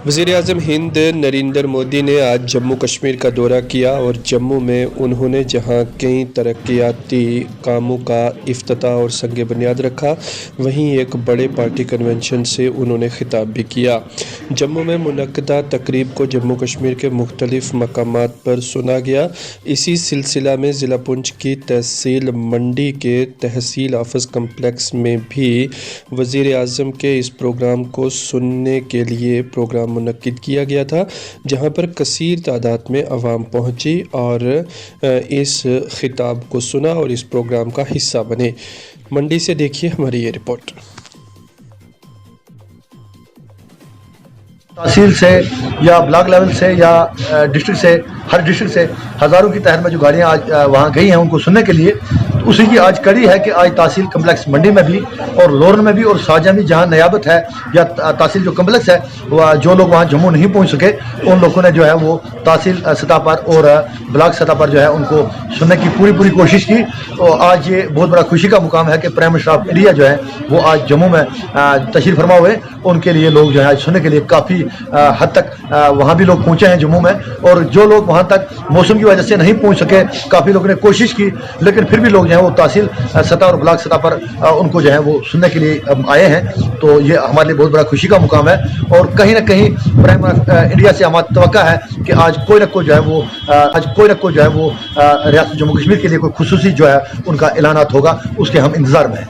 वज़ीर-ए-आज़म हिंद नरेंद्र मोदी ने आज जम्मू कश्मीर का दौरा किया और जम्मू में उन्होंने जहां कई तरक्याती कामों का इफ्तिताह और संग बुनियाद रखा, वहीं एक बड़े पार्टी कन्वेंशन से उन्होंने खिताब भी किया। जम्मू में मुनक्कदा तकरीब को जम्मू कश्मीर के मुख्तलिफ मकामात पर सुना गया। इसी सिलसिला में ज़िला पुंछ की तहसील मंडी के तहसील ऑफिस कम्प्लेक्स में भी वज़ीर-ए-आज़म के इस प्रोग्राम को सुनने के लिए प्रोग्राम मुनक्किद किया गया था, जहां पर कसीर तादाद में अवाम पहुंची और इस खिताब को सुना और इस प्रोग्राम का हिस्सा बने। मंडी से देखिए हमारी ये रिपोर्ट। तहसील से या ब्लॉक लेवल से या डिस्ट्रिक्ट से, हर डिस्ट्रिक्ट से हज़ारों की तादाद में जो गाड़ियाँ आज वहाँ गई हैं उनको सुनने के लिए, तो उसी की आज कड़ी है कि आज तहसील कम्प्लेक्स मंडी में भी और लोरन में भी और शाहजहां में जहाँ नियाबत है या तहसील जो कम्प्लेक्स है, वह जो लोग वहाँ जम्मू नहीं पहुँच सके उन लोगों ने जो है वो तहसील सतह पर और ब्लॉक सतह पर जो है उनको सुनने की पूरी कोशिश की। तो आज ये बहुत बड़ा खुशी का मुकाम है कि प्राइम मिनिस्टर ऑफ इंडिया जो है वो आज जम्मू में तशरीफ फरमा हुए। उनके लिए लोग जो है सुनने के लिए काफ़ी हद तक वहाँ भी लोग पहुँचे हैं जम्मू में, और जो लोग वहाँ तक मौसम की वजह से नहीं पहुँच सके, काफ़ी लोगों ने कोशिश की, लेकिन फिर भी लोग जो है वो तहसील सतह और ब्लॉक सतह पर उनको जो है वो सुनने के लिए आए हैं। तो ये हमारे लिए बहुत बड़ा खुशी का मुकाम है और कहीं ना कहीं प्राइम इंडिया से हमारी तवक्का है कि आज कोई ना कोई जो है वो रियासत जम्मू कश्मीर के लिए कोई खुसूसी जो है उनका ऐलानात होगा, उसके हम इंतजार में हैं।